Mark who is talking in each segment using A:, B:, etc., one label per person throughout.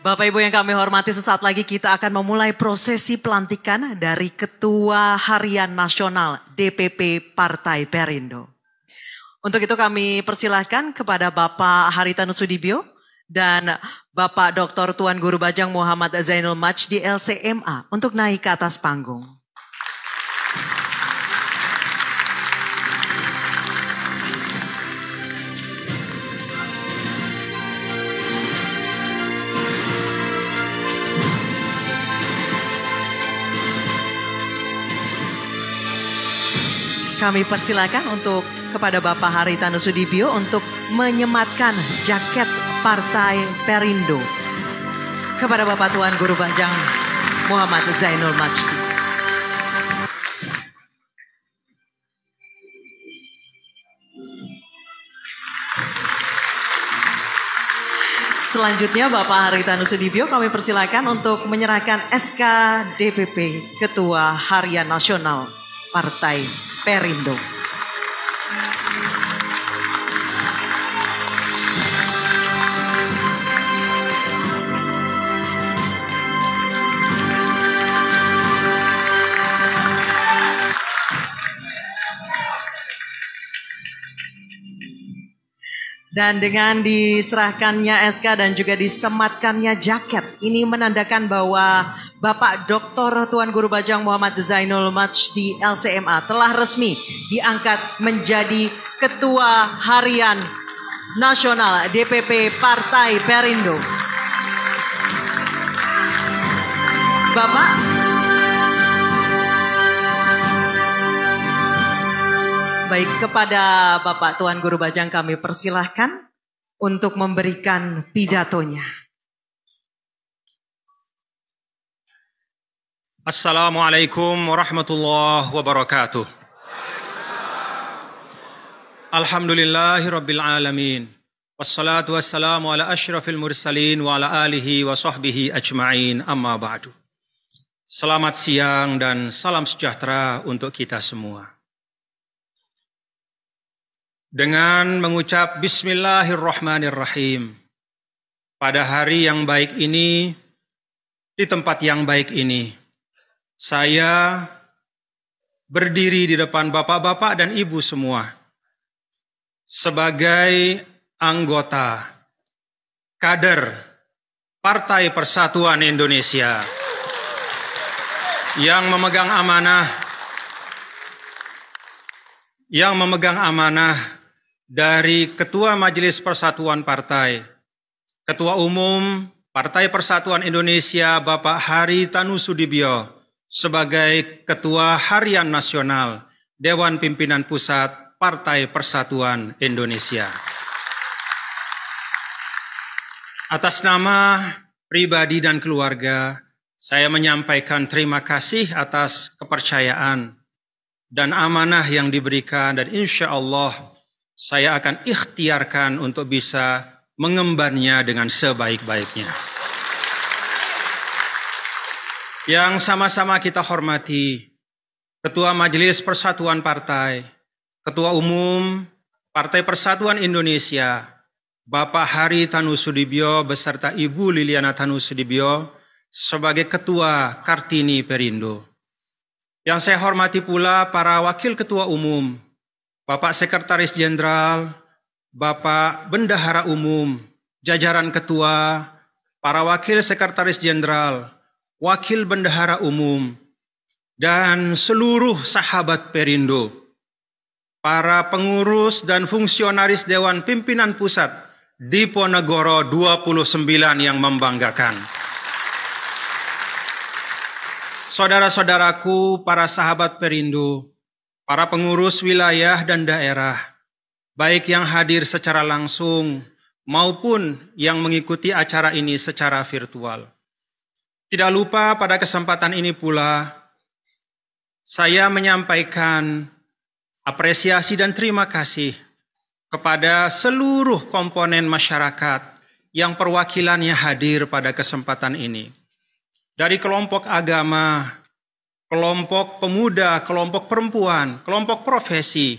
A: Bapak Ibu yang kami hormati, sesaat lagi kita akan memulai prosesi pelantikan dari Ketua Harian Nasional DPP Partai Perindo. Untuk itu kami persilahkan kepada Bapak Haritanu Sudibyo dan Bapak Dr. Tuan Guru Bajang Muhammad Zainul Majdi LCMA untuk naik ke atas panggung. Kami persilakan untuk kepada Bapak Haritanu Sudibyo untuk menyematkan jaket Partai Perindo kepada Bapak Tuan Guru Bajang Muhammad Zainul Majdi. Selanjutnya Bapak Haritanu Sudibyo kami persilakan untuk menyerahkan SK DPP Ketua Harian Nasional Partai Perindo. Dan dengan diserahkannya SK dan juga disematkannya jaket, ini menandakan bahwa Bapak Dr. Tuan Guru Bajang Muhammad Zainul Majdi LCMA telah resmi diangkat menjadi Ketua Harian Nasional DPP Partai Perindo. Bapak, baik, kepada Bapak Tuan Guru Bajang kami persilahkan untuk memberikan pidatonya.
B: Assalamualaikum warahmatullahi wabarakatuh. Alhamdulillahirabbil alamin. Wassalatu wassalamu ala asyrafil mursalin wa ala alihi wa sahbihi ajma'in, amma ba'du. Selamat siang dan salam sejahtera untuk kita semua. Dengan mengucap Bismillahirrahmanirrahim, pada hari yang baik ini, di tempat yang baik ini, saya berdiri di depan bapak-bapak dan ibu semua sebagai anggota kader Partai Persatuan Indonesia yang memegang amanah dari Ketua Majelis Persatuan Partai, Ketua Umum Partai Persatuan Indonesia Bapak Haritanu Sudibyo sebagai Ketua Harian Nasional Dewan Pimpinan Pusat Partai Persatuan Indonesia. Atas nama pribadi dan keluarga, saya menyampaikan terima kasih atas kepercayaan dan amanah yang diberikan, dan insya Allah saya akan ikhtiarkan untuk bisa mengembannya dengan sebaik-baiknya. Yang sama-sama kita hormati, Ketua Majelis Persatuan Partai, Ketua Umum Partai Persatuan Indonesia, Bapak Haritanu Sudibyo beserta Ibu Liliana Tanu Sudibyo sebagai Ketua Kartini Perindo. Yang saya hormati pula para Wakil Ketua Umum, Bapak Sekretaris Jenderal, Bapak Bendahara Umum, jajaran Ketua, para Wakil Sekretaris Jenderal, Wakil Bendahara Umum, dan seluruh sahabat Perindo, para pengurus dan fungsionaris Dewan Pimpinan Pusat Diponegoro 29 yang membanggakan. Saudara-saudaraku, para sahabat Perindo, para pengurus wilayah dan daerah, baik yang hadir secara langsung maupun yang mengikuti acara ini secara virtual. Tidak lupa pada kesempatan ini pula, saya menyampaikan apresiasi dan terima kasih kepada seluruh komponen masyarakat yang perwakilannya hadir pada kesempatan ini. Dari kelompok agama, kelompok pemuda, kelompok perempuan, kelompok profesi,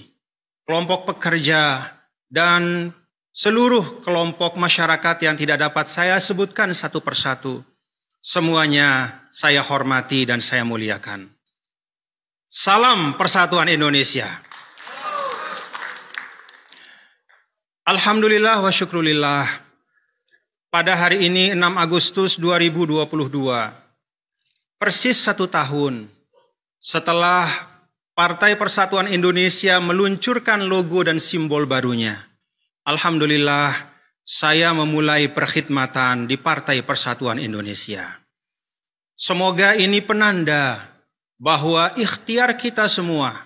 B: kelompok pekerja, dan seluruh kelompok masyarakat yang tidak dapat saya sebutkan satu persatu. Semuanya saya hormati dan saya muliakan. Salam Persatuan Indonesia. Alhamdulillah wa syukrulillah. Pada hari ini 6 Agustus 2022, persis 1 tahun setelah Partai Persatuan Indonesia meluncurkan logo dan simbol barunya. Alhamdulillah, saya memulai perkhidmatan di Partai Persatuan Indonesia. Semoga ini penanda bahwa ikhtiar kita semua,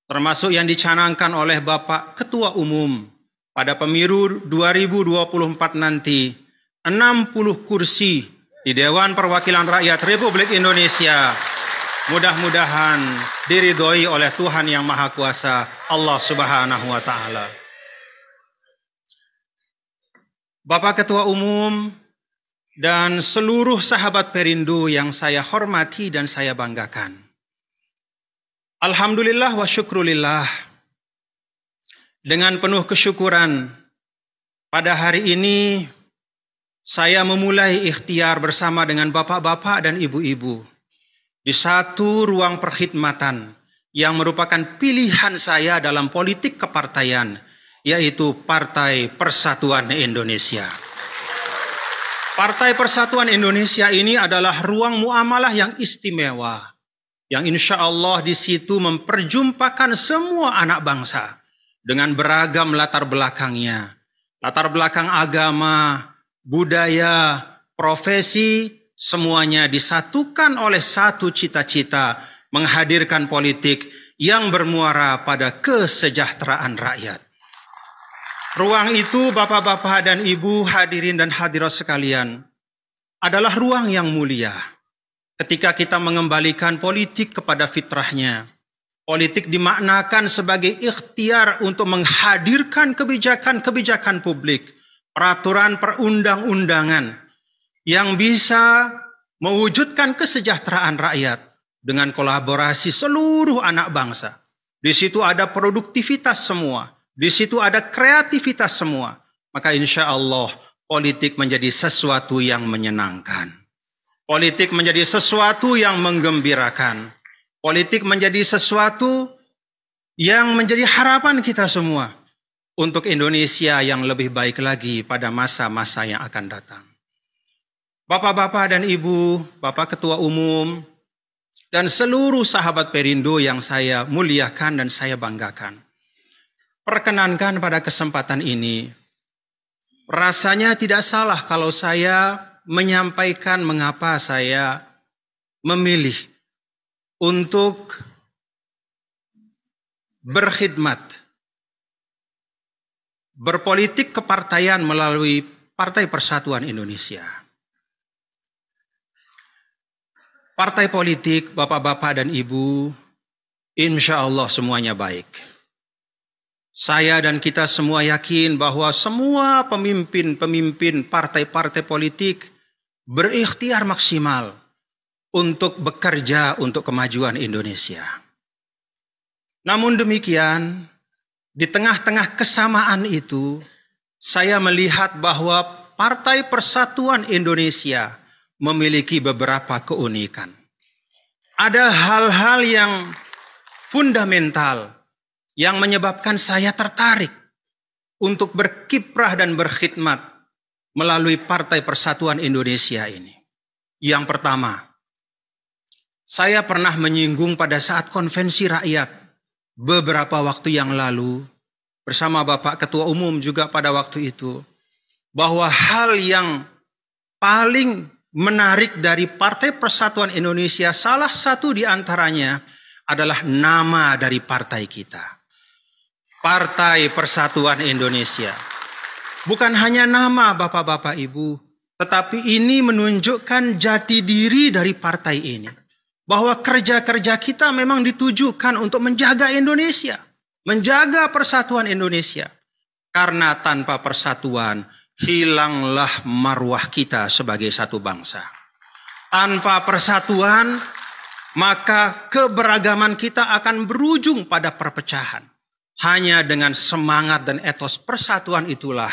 B: termasuk yang dicanangkan oleh Bapak Ketua Umum pada pemilu 2024 nanti, 60 kursi di Dewan Perwakilan Rakyat Republik Indonesia, mudah-mudahan diridhoi oleh Tuhan Yang Maha Kuasa, Allah Subhanahu wa Ta'ala. Bapak Ketua Umum dan seluruh sahabat Perindo yang saya hormati dan saya banggakan. Alhamdulillah wa syukrulillah. Dengan penuh kesyukuran, pada hari ini saya memulai ikhtiar bersama dengan bapak-bapak dan ibu-ibu di satu ruang perkhidmatan yang merupakan pilihan saya dalam politik kepartaian, yaitu Partai Persatuan Indonesia. Partai Persatuan Indonesia ini adalah ruang muamalah yang istimewa, yang insya Allah di situ memperjumpakan semua anak bangsa dengan beragam latar belakangnya, latar belakang agama, budaya, profesi, semuanya disatukan oleh satu cita-cita, menghadirkan politik yang bermuara pada kesejahteraan rakyat. Ruang itu, bapak-bapak dan ibu, hadirin dan hadirat sekalian, adalah ruang yang mulia. Ketika kita mengembalikan politik kepada fitrahnya, politik dimaknakan sebagai ikhtiar untuk menghadirkan kebijakan-kebijakan publik, peraturan perundang-undangan yang bisa mewujudkan kesejahteraan rakyat dengan kolaborasi seluruh anak bangsa. Di situ ada produktivitas semua, di situ ada kreativitas semua. Maka insya Allah politik menjadi sesuatu yang menyenangkan. Politik menjadi sesuatu yang menggembirakan. Politik menjadi sesuatu yang menjadi harapan kita semua untuk Indonesia yang lebih baik lagi pada masa-masa yang akan datang. Bapak-bapak dan ibu, Bapak Ketua Umum, dan seluruh sahabat Perindo yang saya muliakan dan saya banggakan. Perkenankan pada kesempatan ini, rasanya tidak salah kalau saya menyampaikan mengapa saya memilih untuk berkhidmat, berpolitik kepartaian melalui Partai Persatuan Indonesia. Partai politik, bapak-bapak dan ibu, insya Allah semuanya baik. Saya dan kita semua yakin bahwa semua pemimpin-pemimpin partai-partai politik berikhtiar maksimal untuk bekerja untuk kemajuan Indonesia. Namun demikian, di tengah-tengah kesamaan itu, saya melihat bahwa Partai Persatuan Indonesia memiliki beberapa keunikan. Ada hal-hal yang fundamental yang menyebabkan saya tertarik untuk berkiprah dan berkhidmat melalui Partai Persatuan Indonesia ini. Yang pertama, saya pernah menyinggung pada saat konvensi rakyat beberapa waktu yang lalu bersama Bapak Ketua Umum juga pada waktu itu, bahwa hal yang paling menarik dari Partai Persatuan Indonesia, salah satu di antaranya adalah nama dari partai kita. Partai Persatuan Indonesia. Bukan hanya nama bapak-bapak ibu, tetapi ini menunjukkan jati diri dari partai ini. Bahwa kerja-kerja kita memang ditujukan untuk menjaga Indonesia. Menjaga persatuan Indonesia. Karena tanpa persatuan, hilanglah marwah kita sebagai satu bangsa. Tanpa persatuan, maka keberagaman kita akan berujung pada perpecahan. Hanya dengan semangat dan etos persatuan itulah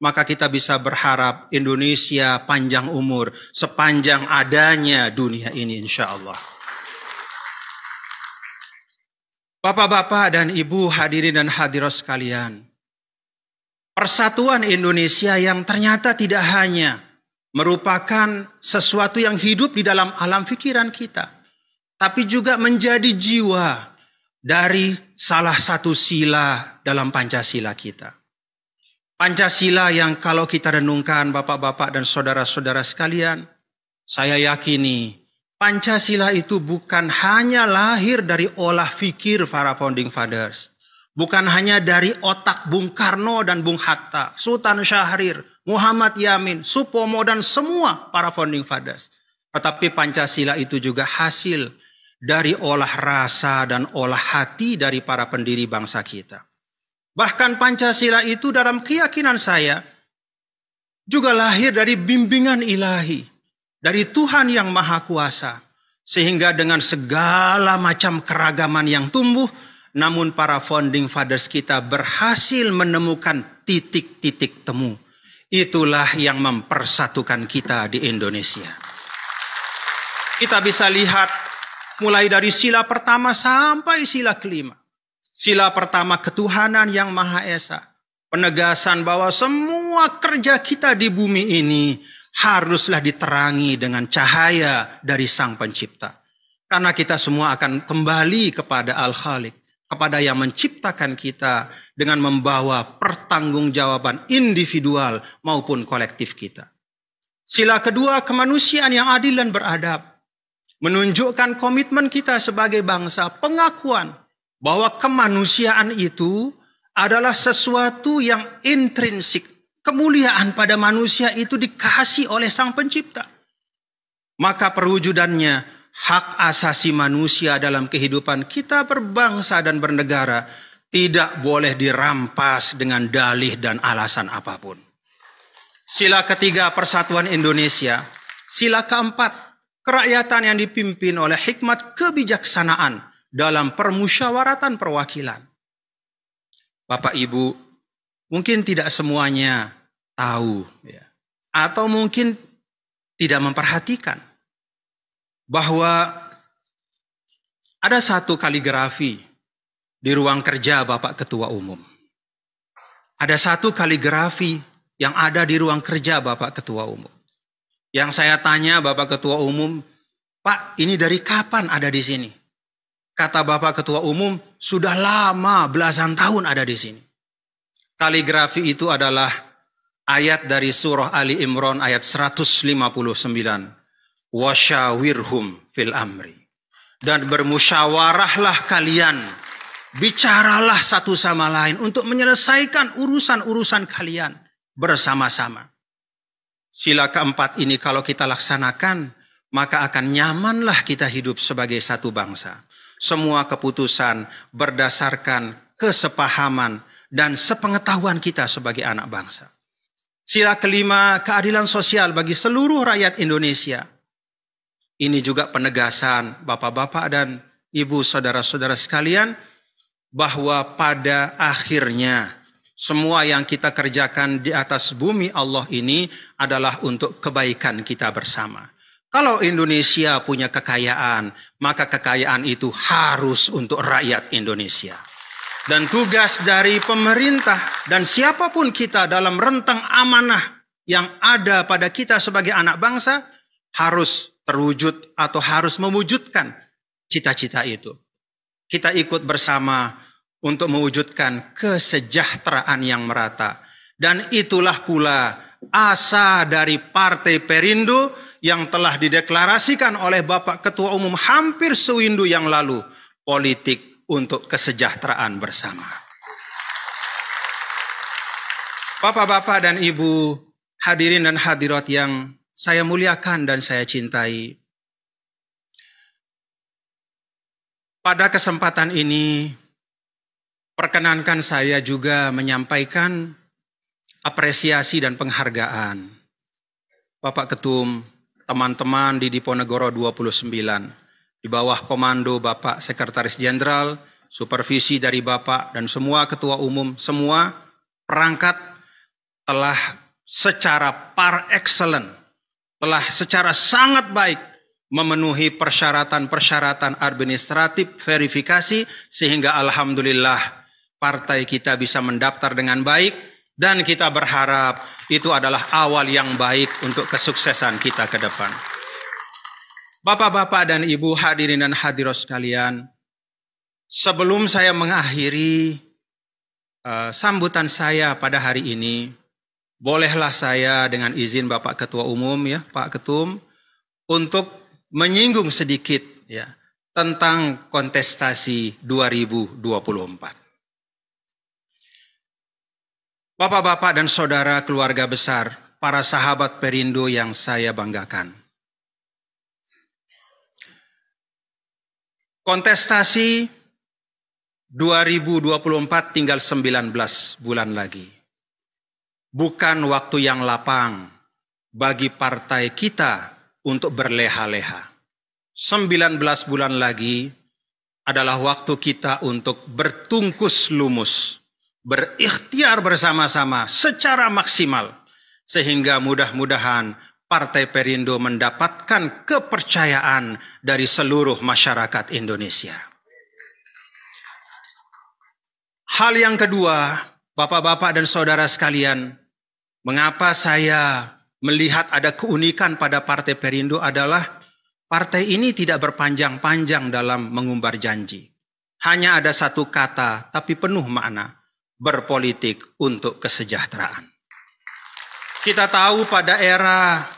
B: maka kita bisa berharap Indonesia panjang umur sepanjang adanya dunia ini insya Allah. Bapak-bapak dan ibu hadirin dan hadirat sekalian, persatuan Indonesia yang ternyata tidak hanya merupakan sesuatu yang hidup di dalam alam pikiran kita, tapi juga menjadi jiwa dari salah satu sila dalam Pancasila kita. Pancasila yang kalau kita renungkan bapak-bapak dan saudara-saudara sekalian, saya yakini Pancasila itu bukan hanya lahir dari olah fikir para founding fathers. Bukan hanya dari otak Bung Karno dan Bung Hatta, Sultan Syahrir, Muhammad Yamin, Supomo dan semua para founding fathers. Tetapi Pancasila itu juga hasil dari olah rasa dan olah hati dari para pendiri bangsa kita. Bahkan Pancasila itu dalam keyakinan saya juga lahir dari bimbingan ilahi, dari Tuhan yang Maha Kuasa. Sehingga dengan segala macam keragaman yang tumbuh, namun para founding fathers kita berhasil menemukan titik-titik temu. Itulah yang mempersatukan kita di Indonesia. Kita bisa lihat mulai dari sila pertama sampai sila kelima. Sila pertama ketuhanan yang Maha Esa. Penegasan bahwa semua kerja kita di bumi ini haruslah diterangi dengan cahaya dari Sang Pencipta. Karena kita semua akan kembali kepada Al-Khaliq, kepada yang menciptakan kita dengan membawa pertanggungjawaban individual maupun kolektif kita. Sila kedua, kemanusiaan yang adil dan beradab. Menunjukkan komitmen kita sebagai bangsa, pengakuan bahwa kemanusiaan itu adalah sesuatu yang intrinsik. Kemuliaan pada manusia itu dikasih oleh Sang Pencipta. Maka perwujudannya hak asasi manusia dalam kehidupan kita berbangsa dan bernegara tidak boleh dirampas dengan dalih dan alasan apapun. Sila ketiga, persatuan Indonesia. Sila keempat, kerakyatan yang dipimpin oleh hikmat kebijaksanaan dalam permusyawaratan perwakilan. Bapak Ibu, mungkin tidak semuanya tahu, ya, atau mungkin tidak memperhatikan bahwa ada satu kaligrafi di ruang kerja Bapak Ketua Umum. Ada satu kaligrafi yang ada di ruang kerja Bapak Ketua Umum. Yang saya tanya Bapak Ketua Umum, Pak, ini dari kapan ada di sini? Kata Bapak Ketua Umum, sudah lama belasan tahun ada di sini. Kaligrafi itu adalah ayat dari surah Ali Imran ayat 159. Wasyawirhum fil amri. Dan bermusyawarahlah kalian, bicaralah satu sama lain untuk menyelesaikan urusan-urusan kalian bersama-sama. Sila keempat ini kalau kita laksanakan, maka akan nyamanlah kita hidup sebagai satu bangsa. Semua keputusan berdasarkan kesepahaman dan sepengetahuan kita sebagai anak bangsa. Sila kelima, keadilan sosial bagi seluruh rakyat Indonesia. Ini juga penegasan bapak-bapak dan ibu saudara-saudara sekalian, bahwa pada akhirnya semua yang kita kerjakan di atas bumi Allah ini adalah untuk kebaikan kita bersama. Kalau Indonesia punya kekayaan, maka kekayaan itu harus untuk rakyat Indonesia. Dan tugas dari pemerintah dan siapapun kita dalam rentang amanah yang ada pada kita sebagai anak bangsa harus terwujud atau harus mewujudkan cita-cita itu. Kita ikut bersama untuk mewujudkan kesejahteraan yang merata. Dan itulah pula asa dari Partai Perindo yang telah dideklarasikan oleh Bapak Ketua Umum hampir sewindu yang lalu. Politik untuk kesejahteraan bersama. Bapak-bapak dan ibu, hadirin dan hadirat yang saya muliakan dan saya cintai. Pada kesempatan ini, perkenankan saya juga menyampaikan apresiasi dan penghargaan. Bapak Ketum, teman-teman di Diponegoro 29, di bawah komando Bapak Sekretaris Jenderal, supervisi dari Bapak dan semua Ketua Umum, semua perangkat, telah secara par excellence, telah secara sangat baik memenuhi persyaratan-persyaratan administratif verifikasi, sehingga alhamdulillah partai kita bisa mendaftar dengan baik, dan kita berharap itu adalah awal yang baik untuk kesuksesan kita ke depan. Bapak-bapak dan ibu hadirin dan hadirat sekalian, sebelum saya mengakhiri sambutan saya pada hari ini, bolehlah saya dengan izin Bapak Ketua Umum ya, Pak Ketum, untuk menyinggung sedikit ya tentang kontestasi 2024. Bapak-bapak dan saudara keluarga besar, para sahabat Perindo yang saya banggakan. Kontestasi 2024 tinggal 19 bulan lagi. Bukan waktu yang lapang bagi partai kita untuk berleha-leha. 19 bulan lagi adalah waktu kita untuk bertungkus lumus, berikhtiar bersama-sama secara maksimal, sehingga mudah-mudahan Partai Perindo mendapatkan kepercayaan dari seluruh masyarakat Indonesia. Hal yang kedua, Bapak-bapak dan saudara sekalian, mengapa saya melihat ada keunikan pada Partai Perindo adalah partai ini tidak berpanjang-panjang dalam mengumbar janji. Hanya ada satu kata tapi penuh makna, berpolitik untuk kesejahteraan. Kita tahu pada era,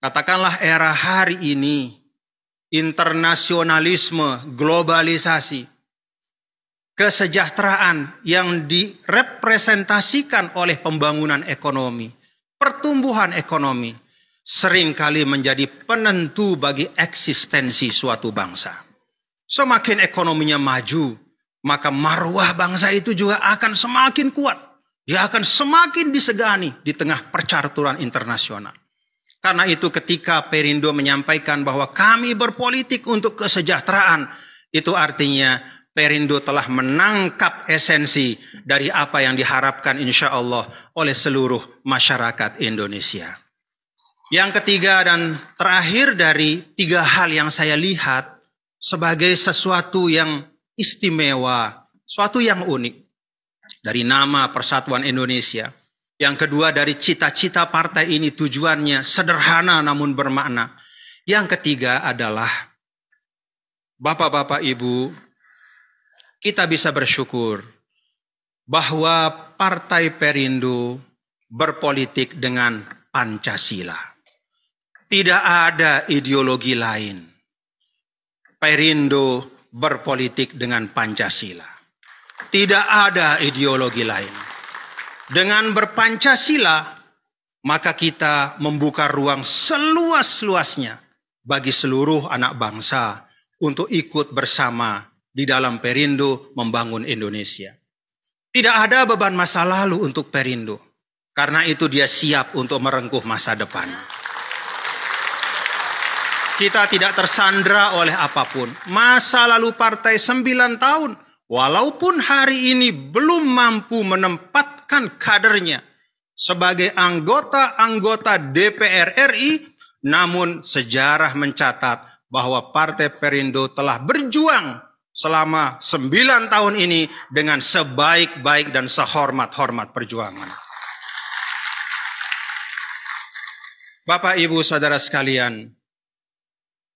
B: katakanlah era hari ini, internasionalisme, globalisasi, kesejahteraan yang direpresentasikan oleh pembangunan ekonomi, pertumbuhan ekonomi, seringkali menjadi penentu bagi eksistensi suatu bangsa. Semakin ekonominya maju, maka marwah bangsa itu juga akan semakin kuat. Dia akan semakin disegani di tengah percaturan internasional. Karena itu ketika Perindo menyampaikan bahwa kami berpolitik untuk kesejahteraan, itu artinya Perindo telah menangkap esensi dari apa yang diharapkan insya Allah oleh seluruh masyarakat Indonesia. Yang ketiga dan terakhir dari tiga hal yang saya lihat sebagai sesuatu yang istimewa, sesuatu yang unik dari nama Persatuan Indonesia. Yang kedua dari cita-cita partai ini, tujuannya sederhana namun bermakna. Yang ketiga adalah Bapak-bapak Ibu, kita bisa bersyukur bahwa Partai Perindo berpolitik dengan Pancasila. Tidak ada ideologi lain. Perindo berpolitik dengan Pancasila. Tidak ada ideologi lain. Dengan berpancasila, maka kita membuka ruang seluas-luasnya bagi seluruh anak bangsa untuk ikut bersama di dalam Perindo membangun Indonesia. Tidak ada beban masa lalu untuk Perindo. Karena itu dia siap untuk merengkuh masa depan. Kita tidak tersandra oleh apapun. Masa lalu partai 9 tahun. Walaupun hari ini belum mampu menempatkan kadernya sebagai anggota-anggota DPR RI, namun sejarah mencatat bahwa Partai Perindo telah berjuang selama 9 tahun ini dengan sebaik-baik dan sehormat-hormat perjuangan. Bapak, Ibu, Saudara sekalian,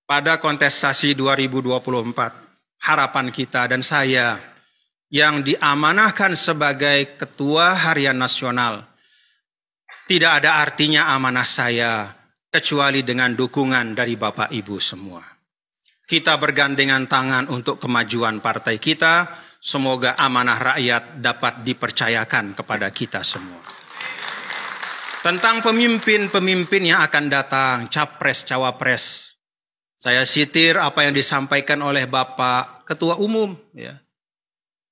B: pada kontestasi 2024, harapan kita dan saya yang diamanahkan sebagai Ketua Harian Nasional, tidak ada artinya amanah saya kecuali dengan dukungan dari Bapak Ibu semua. Kita bergandengan tangan untuk kemajuan partai kita. Semoga amanah rakyat dapat dipercayakan kepada kita semua. Tentang pemimpin-pemimpin yang akan datang, capres, cawapres, saya sitir apa yang disampaikan oleh Bapak Ketua Umum, ya,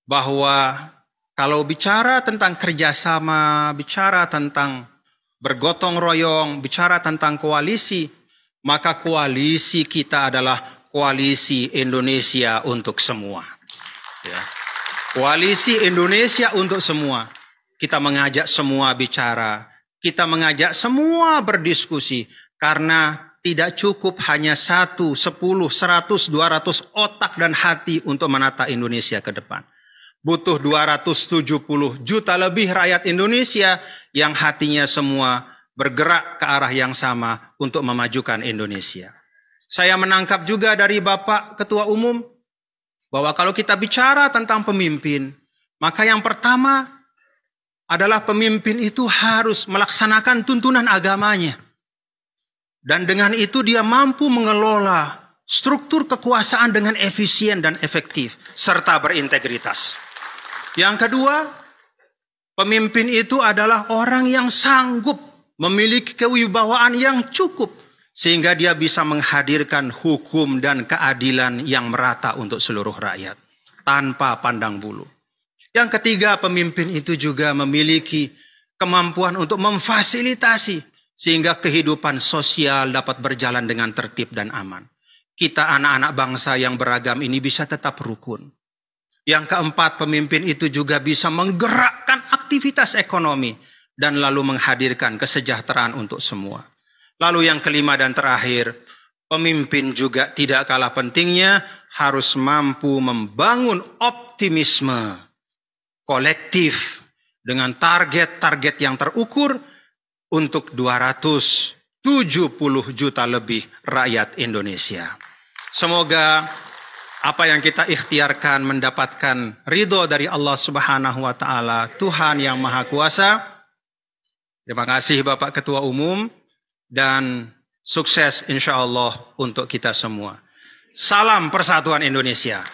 B: bahwa kalau bicara tentang kerjasama, bicara tentang bergotong royong, bicara tentang koalisi, maka koalisi kita adalah koalisi Indonesia untuk semua. Ya. Koalisi Indonesia untuk semua. kita mengajak semua bicara, kita mengajak semua berdiskusi, karena tidak cukup hanya 1, 10, 100, 200 otak dan hati untuk menata Indonesia ke depan. Butuh 270 juta lebih rakyat Indonesia yang hatinya semua bergerak ke arah yang sama untuk memajukan Indonesia. Saya menangkap juga dari Bapak Ketua Umum bahwa kalau kita bicara tentang pemimpin, maka yang pertama adalah pemimpin itu harus melaksanakan tuntunan agamanya. Dan dengan itu dia mampu mengelola struktur kekuasaan dengan efisien dan efektif, serta berintegritas. Yang kedua, pemimpin itu adalah orang yang sanggup memiliki kewibawaan yang cukup, sehingga dia bisa menghadirkan hukum dan keadilan yang merata untuk seluruh rakyat, tanpa pandang bulu. Yang ketiga, pemimpin itu juga memiliki kemampuan untuk memfasilitasi, sehingga kehidupan sosial dapat berjalan dengan tertib dan aman. Kita anak-anak bangsa yang beragam ini bisa tetap rukun. Yang keempat, pemimpin itu juga bisa menggerakkan aktivitas ekonomi dan lalu menghadirkan kesejahteraan untuk semua. Lalu yang kelima dan terakhir, pemimpin juga tidak kalah pentingnya harus mampu membangun optimisme kolektif dengan target-target yang terukur untuk 270 juta lebih rakyat Indonesia. Semoga apa yang kita ikhtiarkan mendapatkan ridho dari Allah Subhanahu wa Ta'ala, Tuhan yang Maha Kuasa. Terima kasih Bapak Ketua Umum, dan sukses insya Allah untuk kita semua. Salam Persatuan Indonesia.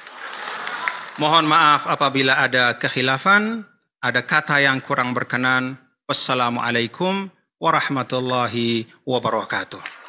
B: Mohon maaf apabila ada kekhilafan, ada kata yang kurang berkenan. Wassalamualaikum warahmatullahi wabarakatuh.